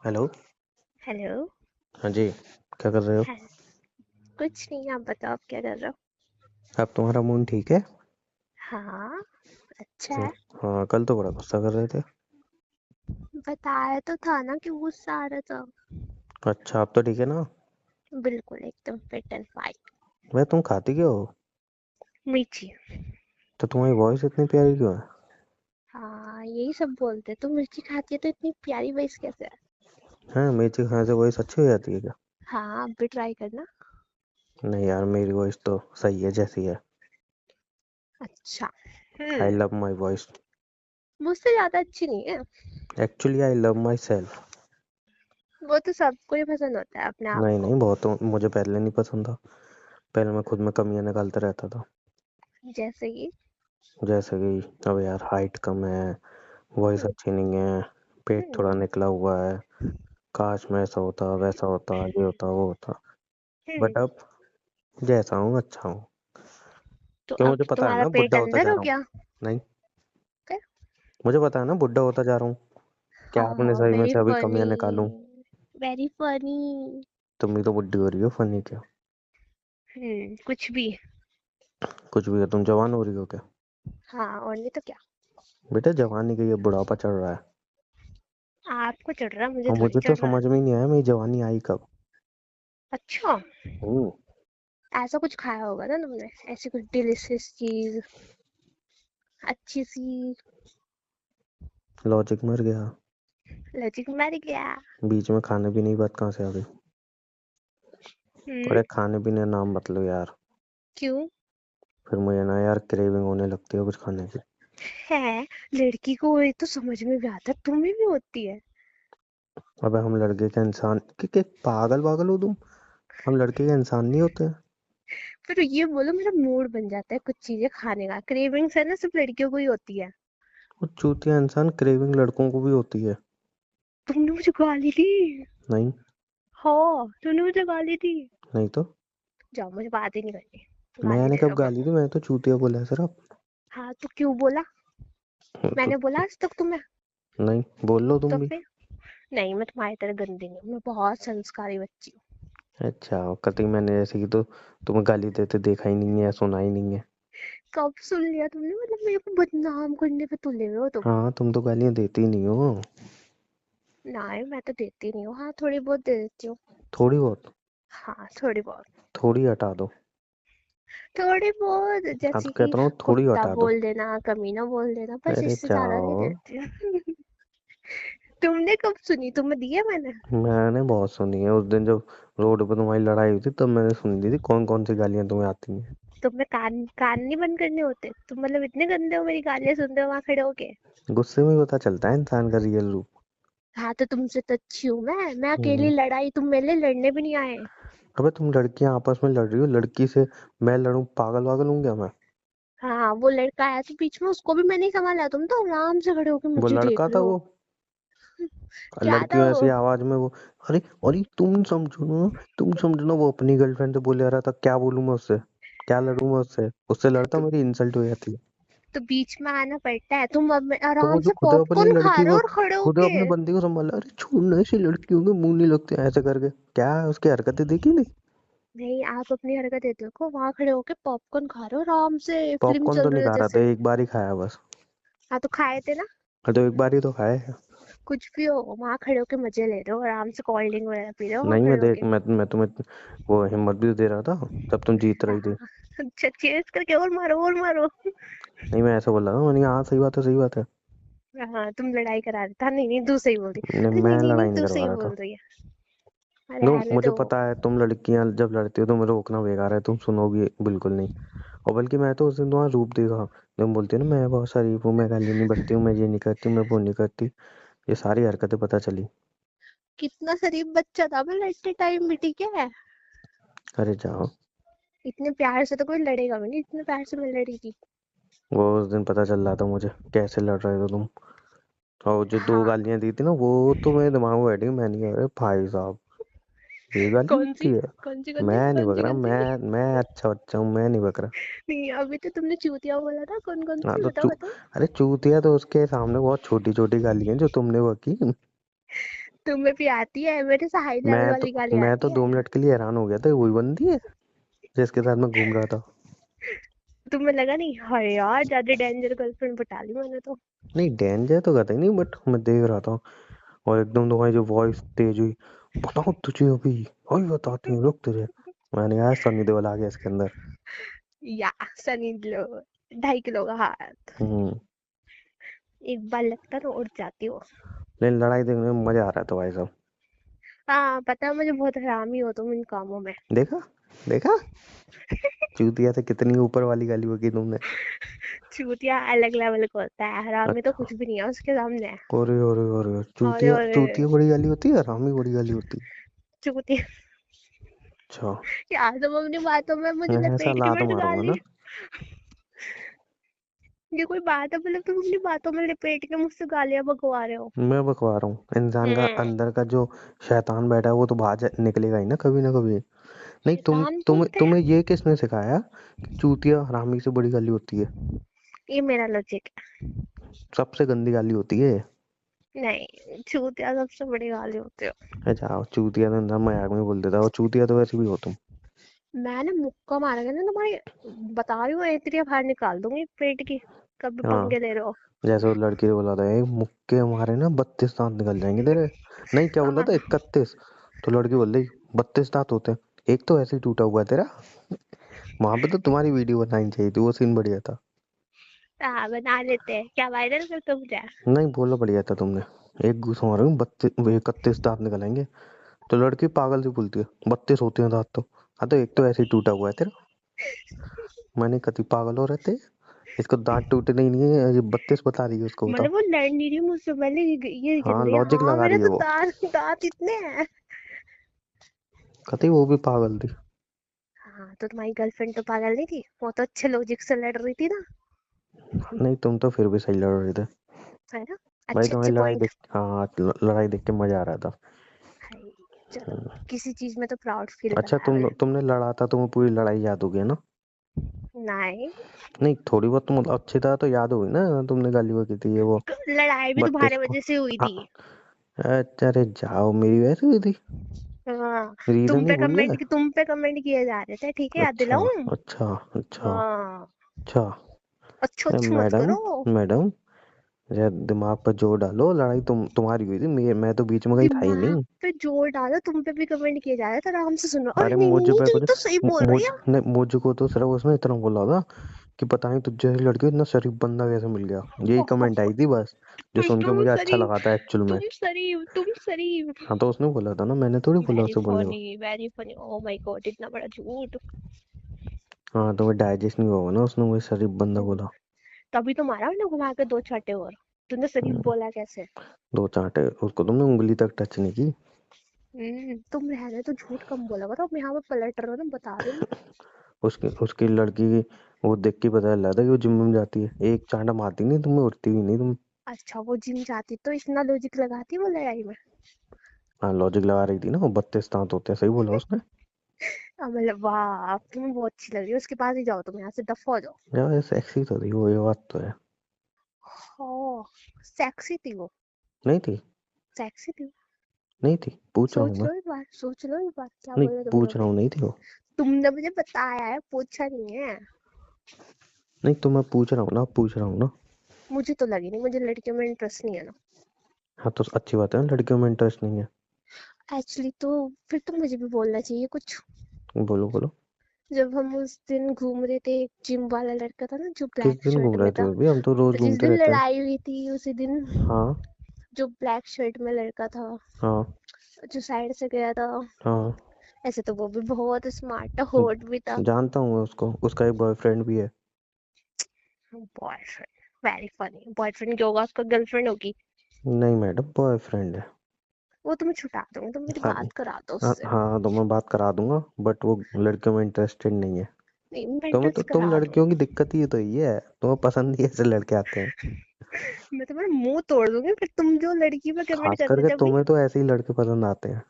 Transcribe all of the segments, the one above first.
Hello. Hello. हाँ जी। क्या कर रहे हो? है कुछ नहीं, आप बताओ आप क्या कर रहे हो? अब तुम्हारा मूड ठीक है? हाँ, अच्छा हम्म, है। हाँ, कल तो बड़ा गुस्सा कर रहे थे। बताया तो था ना कि गुस्सा आ रहा था। अच्छा, अब तो ठीक है ना? बिल्कुल एकदम फिट एंड फाइन। वह तुम खाती क्यों हो? मिर्ची। तो तुम्हारी वॉइस इतनी प्यारी क्यों है? हाँ, यही सब बोलते तू मिर्ची खाती है तो इतनी प्यारी वॉइस कैसे है? हाँ, मिर्ची खाने से वॉइस अच्छी हो जाती है क्या? हाँ, आप भी ट्राई करना। नहीं यार, मेरी वॉइस तो सही है जैसी है। अच्छा। I hmm. Love my voice. मुझसे ज्यादा अच्छी नहीं है। Actually I love myself. वो तो सबको ही पसंद होता है अपने आप नहीं को। नहीं, बहुत मुझे पहले नहीं पसंद था। पहले मैं खुद में कमियां निकालता रहता था। जैसे कि। जैसे कि अब यार हाइट कम है, वॉइस हम्म। अच्छी नहीं है, पेट थोड़ा हम्म। निकला हुआ है। काश मैं ऐसा होता वैसा होता, ये होता वो होता। हम्म। बट अब जैसा हूँ अच्छा हूँ। तो क्यों, अब मुझे पता है तुम्हारा ना पेट बुढ़ा होता अंदर जा हो रहा हूँ। गया नहीं, क्या? मुझे पता है ना बुढ़ा होता जा रहा हूँ। क्या हाँ अपने हाँ, शरीर में वेरी से अभी फनी। कमियां निकालूं? Very funny. तुम भी तो बुढ़ी हो रही हो, फनी क्या? कुछ भी। कुछ भी है, तुम जवान हो रही हो क्या? हाँ, और नहीं तो क्या। बेटा जवानी का ये बुढ़ापा चढ़ रहा है। आपको चढ़ रहा है, मुझे और थोड़ी मुझे तो चढ़ रहा है। समझ में ही नहीं आया मेरी जवानी आई कब। अच्छा। हम्म। ऐसा कुछ खाया होगा ना तुमने, ऐसी कुछ डिलीशियस चीज, अच्छी सी। लॉजिक मर गया। लॉजिक मर गया। बीच में खाने पीने की बात कहाँ से आ गई? हम्म। अरे खाने पीने का नाम मत लो यार। क्यों? फिर मुझे ना यार क्रेविंग होने लगती है कुछ खाने की। है। लड़की को ये तो समझ में भी आता है, तुम्हें भी होती है? अबे हम लड़के के इंसान के पागल पागल हो तुम? हम लड़के के इंसान नहीं होते हैं? फिर ये बोलो मेरा मूड बन जाता है कुछ चीजें खाने का, क्रेविंग्स है ना सिर्फ लड़कियों को ही होती है। वो चूतिया इंसान क्रेविंग लड़कों को भी होती है। तुमने मुझे गाली दी। नहीं। हो। तुमने मुझे गाली दी। नहीं तो। जाओ, मुझे बात ही नहीं करनी। गाली मैंने दे कब रहा हूँ गाली दी? मैं तो चूतिया बोला है सिर्फ। हाँ, तो क्यों बोला? तो मैंने बोला आज तक तुम्हें? नहीं, बोल लो तो तुम भी। फिर। नहीं, मैं तुम्हारी तरह गंदी नहीं हूँ, मैं बहुत संस्कारी बच्ची हूँ। अच्छा, कतई मैंने जैसे कि तो तुम्हें गाली देते देखा ही नहीं है, सुना ही नहीं है। कब सुन लिया तुमने? मतलब मेरे को बदनाम करने पे तुले हुए हो तुम। हाँ, तुम तो गालियां देती ही नहीं हो। ना, मैं तो देती नहीं हूँ, हाँ थोड़ी बहुत दे देती हूँ। थोड़ी बहुत। हाँ, थोड़ी बहुत। थोड़ी हटा दो। थोड़ी बहुत हाँ जैसे तो कि कहता हूँ थोड़ी कुत्ता हटा दो। बोल देना, कमीना बोल देना, बस अरे इससे ज्यादा नहीं जाओ। देती हूँ। तुमने कब सुनी? तुम्हें दी है मैंने? मैंने बहुत सुनी है, उस दिन जब रोड पर तुम्हारी लड़ाई हुई थी तब मैंने सुनी थी कौन कौन सी गालियां तुम्हें आती हैं। तुम्हें कान कान नहीं बंद करने होते? तुम मतलब इतने गंदे हो, मेरी गालियां सुनते हो वहां खड़े होके? गुस्से में ही पता चलता है इंसान का रियल रूप। हाँ, तो तुमसे तो अच्छी हूँ मैं अकेली हम्म। लड़ाई, तुम मेरे लिए लड़ने भी नहीं आए। अबे तुम लड़कियां आपस में लड़ रही हो, लड़की से मैं लड़ूं? पागल वागल हूँ क्या मैं? हाँ, वो लड़का आया तो बीच में, उसको भी मैंने ही संभाला, तुम तो आराम से खड़े होके वो मुझे देख लड़का रहे था हो। वो? क्या था लड़कियों वो? ऐसी आवाज में वो। अरे अरे तुम समझो ना, तुम समझो ना, वो अपनी गर्लफ्रेंड से बोले आ रहा था, क्या बोलूं मैं उससे? क्या लड़ूं मैं उससे? उससे लड़ता तो मेरी इंसल्ट हो जाती। तो बीच में आना पड़ता है, तुम अब तो वो आराम जो से खुद अपनी पॉपकॉर्न खा लड़की रहे को, हो और खड़े खुद होके। अपने बंदी को संभाला, अरे छोड़ना, ऐसी लड़कियों के मुंह नहीं लगते ऐसे करके। क्या है उसकी हरकतें देखी नहीं? नहीं, आप अपनी हरकत देखो, वहां खड़े होके पॉपकॉर्न खा रहे हो आराम से, फिल्म पॉपकॉर्न तो चल नहीं रही है खा रहा था, जैसे। एक बार ही खाया बस। हाँ, तो खाए थे ना। हाँ, तो एक बार ही तो खाया है। कुछ भी हो, वहां खड़े होके मजे ले रहे हो आराम से, कोल्ड ड्रिंक वगैरह पी रहे हो वहां नहीं, मैं खड़े देख होके। मैं तुम्हें वो हिम्मत भी तो दे रहा था, तब तुम जीत रही थी। हाँ। अच्छा, चेस करके और मारो और मारो। नहीं, मैं ऐसा बोल रहा था, मैंने कहा, हाँ सही बात है, सही बात है। हाँ, तुम लड़ाई करा रहे था, नहीं नहीं तू सही बोल रही। नहीं, अरे मैं नहीं नहीं नहीं, लड़ाई नहीं तू करवा सही रहा था। बोल रही है। अरे देखो रहने मुझे दो। पता है तुम लड़कियां जब लड़ती हो तो मुझे रोकना बेकार है, तुम सुनोगी बिल्कुल नहीं। और बल्कि मैं तो उस दिन तुम्हारा रूप देखा, तुम बोलती हो ना मैं बहुत शरीफ हूँ, मैं गाली नहीं बकती हूँ, मैं ये नहीं करती हूँ, मैं वो नहीं करती। ये सारी हरकतें पता चली। कितना शरीफ बच्चा था मैं लड़ते टाइम भी, ठीक है? अरे जाओ। इतने प्यार से तो कोई लड़ेगा भी नहीं, इतने प्यार से मैं लड़ी थी। वो उस दिन पता चल रहा था मुझे कैसे लड़ रहे थे तुम। और जो दो हाँ। गालियां दी थी ना, वो तो मेरे दिमाग में बैठी, मैं नहीं, अरे भाई साहब, ये गाली कौन सी? होती है? कौन सी? कौन सी? मैं नहीं कौन बक सी? रहा, कौन सी? मैं अच्छा बच्चा हूँ, मैं नहीं बक रहा। नहीं, अभी तो तुमने चूतिया बोला था, कौन कौन हाँ सी? तो बताओ बताओ। अरे चूतिया तो उसके सामने बहुत छोटी छोटी गालियां जो तुमने बकी। तुम्हें भी आती है, मेरे से हाई लेवल वाली गाली मैं तो आती 2 है। मिनट के लिए हैरान हो गया था, वही बंदी है जिसके साथ मैं घूम रहा था। तुम्हें लगा नहीं, हाँ यार ज्यादा डेंजर गर्लफ्रेंड पटा ली मैंने तो। नहीं डेंजर तो कहता ही नहीं, बट मैं देख रहा था और एकदम तुम्हारी जो वॉइस तेज हुई, बताओ तुझे अभी, अभी बताती हूँ, रुक तुझे। मैंने यार सनी देओल आ गया इसके अंदर। या सनी देओल, 2.5 किलो का हाथ। हम्म। एक बार लगता तो उड़ जाती हो। लेकिन लड़ाई देखने में मजा आ रहा था भाई साहब। हाँ पता है मुझे, बहुत हरामी हो तुम इन कामों में। देखा, देखा चूतिया से कितनी ऊपर वाली गाली बकी तुमने। चूतिया अलग लेवल का होता है, हरामी तो अच्छा। कुछ भी नहीं है उसके सामने। अरे अरे अरे, और चूतिया चूतिया बड़ी गाली होती है, हरामी बड़ी गाली होती है। चूतिया। अच्छा। यार तुम अपनी बातों में मुझे ऐसा लपेट के लात मत मारूंगा गाली। ना। ये कोई बात है, मतलब तुम अपनी बातों में लपेट के मुझसे गालियां बकवा रहे हो। मैं बकवा रहा हूँ, इंसान का हम्म। अंदर का जो शैतान बैठा है वो तो बाहर निकलेगा ही ना कभी। नहीं शैतान बोलते तुम्हें हैं। ये किसने सिखाया कि चूतिया हरामी से बड़ी गाली होती है? ये मेरा लॉजिक सबसे गंदी गाली होती है। है। नहीं, चूतिया सबसे बड़ी गाली होती है। जाओ, चूतिया तो इंसान मजाक में बोल देता है, और चूतिया तो वैसे भी हो तुम। मैंने मुक्का मारेगा ना तुम्हारी, बता रही हूँ इतनी बाहर निकाल दूंगी पेट की। कभी हाँ, पंगे ले रहे हो। जैसे वो लड़की ने बोला था, "ए, मुक्के हमारे ना 32 दांत निकल जाएंगे तेरे"। नहीं, क्या बोला हाँ। था, 31। तो लड़की बोल रही 32 दांत होते हैं, एक तो ऐसे ही टूटा हुआ है तेरा। वहां पे तो तुम्हारी वीडियो बनानी चाहिए थी, वो सीन बढ़िया था। हाँ बना लेते हैं, क्या वायरल करते हो मुझे। नहीं, बोला बढ़िया था तुमने। एक घूस मारो 31 दांत निकलेंगे। तो लड़की पागल से बोलती है, 32 होते हैं दांत तो। हाँ, तो एक तो ऐसे ही टूटा हुआ है तेरा। मैंने कति पागल हो रहे थे, इसको दांत टूटने ही नहीं है, ये 32 बता रही है उसको, बताओ। मतलब वो लड़ नहीं रही मुझसे, पहले ये हाँ, गिन रही है, लॉजिक हाँ लगा मेरे रही है तो वो। दांत दांत इतने हैं। कति वो भी पागल थी। हाँ तो तुम्हारी गर्लफ्रेंड तो पागल नहीं थी, वो तो अच्छे लॉजिक से लड़ रही थी ना। नहीं, तुम तो फिर भी सही लड़ रहे थे। है ना। भाई अच्छे तुम्हारी अच्छे लड़ाई पॉइंट। देख, हाँ, लड़ाई देख के मजा आ रहा था। है। चलो, हम्म। किसी चीज में तो प्राउड फील अच्छा, कराया मैंने। तुमने लड़ा था, तुम्हें पूरी लड़ाई याद होगी ना? नहीं, नहीं, थोड़ी बहुत तुम अच्छी तरह तो याद होगी ना, तुमने गाली वो की थी ये वो। लड़ाई भी 32 तुम्हारे को। वजह से हुई हाँ, थी। अच्छा, अरे जाओ, मेरी वैसे हुई थी। हाँ। रीजन ही भूल गया। तुम पे कमेंट किए जा रहे थे, ठीक है, याद अच्छा, दिलाऊं। अच्छा, अच्छा, हाँ। अच्छा। अच्छो अच्छो मत मैडम, करो। मैडम, जरा दिमाग पर जोर डालो, लड़ाई तुम्हारी हुई थी, मैं तो बीच में कहीं था ही दिमाग नहीं। पे जोर डालो, तुम पे भी कमेंट किए जा रहे थे, आराम से सुनो। अरे अरे नहीं नहीं मुझ नहीं, पे तुम कुछ, तो सही बोल रही है। मुझको तो सिर्फ उसने इतना बोला था कि पता नहीं तुझ जैसी लड़की को इतना शरीफ बंदा कैसे मिल गया। यही कमेंट आई थी बस, जो सुन के तुम मुझे अच्छा शरीफ, लगा था एक्चुअल में। तुम शरीफ। हाँ, तो उसने बोला था ना, मैंने थोड़ी बोला वेरी उसे बोलने को। Funny, very funny, oh my God, इतना बड़ा झूठ। हाँ, तो मैं डाइजेस्ट नहीं होगा ना, उसने मुझे शरीफ बंदा बोला। तभी तो मारा मैंने घुमा के 2 चांटे और। तूने शरीफ हम्म, बोला कैसे। 2 चांटे, उसको तुमने उंगली तक टच नहीं की। तुम रहने तो झूठ कम बोला करो, मैं यहाँ पे पलट रहा हूँ ना, बता रही हूँ मैं। उसकी उसकी लड़की की वो देख के पता लगा था कि वो जिम में जाती है, एक चांटा मारती नहीं तुम्हें, उठती भी नहीं तुम। अच्छा वो जिम जाती तो इतना लॉजिक लगाती वो लड़ाई में। हाँ, लॉजिक लगा रही थी ना, वो 32 दांत होते हैं, सही बोला उसने। मतलब वाह, तुम्हें बहुत अच्छी लग रही है, उसके पास ही जाओ, तुम यहाँ से दफा हो जाओ। यार सेक्सी तो थी वो, ये बात तो है। ओ, सेक्सी थी वो। नहीं थी, सेक्सी थी। नहीं थी, पूछ रहा हूँ सोच मैं। लो एक बार, सोच लो एक बार, क्या नहीं, बोल रहे तुम पूछ लोग। रहा हूँ, नहीं थी वो। तुमने मुझे बताया है, पूछा नहीं है। नहीं, तो मैं पूछ रहा हूँ ना, पूछ रहा हूँ ना। मुझे तो लगी नहीं, मुझे लड़कियों में इंटरेस्ट नहीं है ना। हाँ, तो अच्छी बात है ना, लड़कियों में इंटरेस्ट नहीं है। एक्चुअली तो फिर तो मुझे भी बोलना चाहिए कुछ। बोलो, बोलो। जब हम उस दिन घूम रहे थे, एक जिम वाला लड़का था ना जो किस ब्लैक दिन शर्ट घूम रहे में थे था। अभी, हम तो रोज जिस घूमते दिन रहते हैं। लड़ाई हुई थी उसी दिन, हाँ, जो ब्लैक शर्ट में लड़का था, हाँ, जो साइड से गया था। हाँ। ऐसे तो वो भी बहुत स्मार्ट था, हॉट भी था। जानता हूँ मैं उसको, उसका एक बॉयफ्रेंड भी है। Boyfriend, very funny. बॉयफ्रेंड क्या होगा, उसका गर्लफ्रेंड होगी। नहीं मैडम, बॉयफ्रेंड है। वो तुम्हें छुटा दूंगी, तुम मेरी हाँ, बात करा दो हाँ, उससे। हाँ, तो मैं बात करा दूंगा, बट वो लड़कियों में इंटरेस्टेड नहीं है। नहीं, मेंटल्स तुम करा दो। लड़कियों की दिक्कत ही तो ये है, तुम्हें पसंद ही ऐसे लड़के आते हैं। मैं तुम्हारा मुंह तोड़ दूंगी फिर, तुम जो लड़की पे कमेंट खास कर रहे करके थे अभी। तुम्हें तो ऐसे ही लड़के पसंद आते हैं।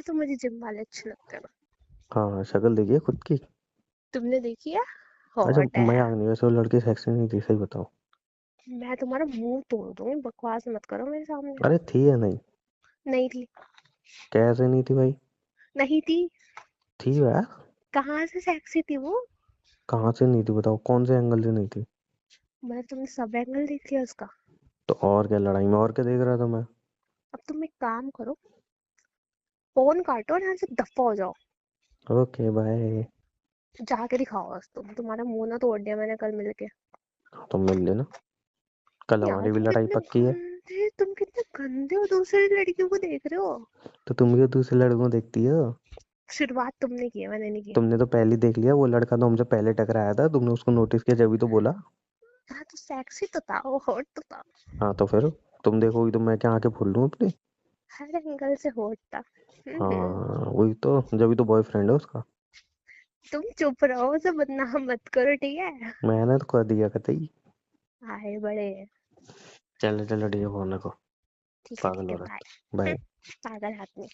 तो मुझे जिम वाले अच्छे लगते हैं ना। हाँ, हाँ, शक्ल देखिए खुद की। तुमने देखी है, अच्छा, हॉट है। मजाक नहीं, वैसे वो लड़की सेक्सी नहीं थी, सही बताओ। मैं तुम्हारा मुंह तोड़ दूंगी, बकवास मत करो मेरे सामने। अरे थी या नहीं? नहीं थी। कैसे नहीं थी भाई? नहीं थी। थी यार। कहाँ से सेक्सी थी वो? कहाँ से नहीं थी बताओ, कौन से एंगल से नहीं थी? मतलब तुमने सब एंगल देख लिया उसका? तो और क्या, लड़ाई में और क्या देख रहा था मैं? अब तुम एक काम करो, फोन काटो और यहाँ से दफा हो जाओ। Okay bye. जाके दिखाओ बस, तुम्हारा मुंह ना तोड़ दिया मैंने कल मिलके। तुम मिल लेना, कल यार हमारी भी लड़ाई पक्की है। तुम कितने गंदे हो, दूसरी लड़कियों को देख रहे हो। तो तुम भी तो दूसरे लड़कों को देखती हो। शुरुआत तुमने की है, मैंने नहीं की। तुमने तो पहले ही देख लिया, वो लड़का तो हमसे पहले टकराया था, तुमने उसको नोटिस किया जब ही तो बोला। हाँ तो सेक्सी तो था वो, हॉट तो था। हाँ तो फिर तुम देखोगी तो मैं क्या आंखें खोल लूँ अपनी? हर एंगल से हॉट था। हाँ वही तो, जब ही तो बॉयफ्रेंड है उसका। तुम चुप रहो, उसे बदनाम मत करो, ठीक है? मैंने तो कर दिया कतई। आए बड़े। चलो चलो ठीक है, फोन रखो। ठीक पागल है हो रहा बाय। है। बाय। पागल आदमी।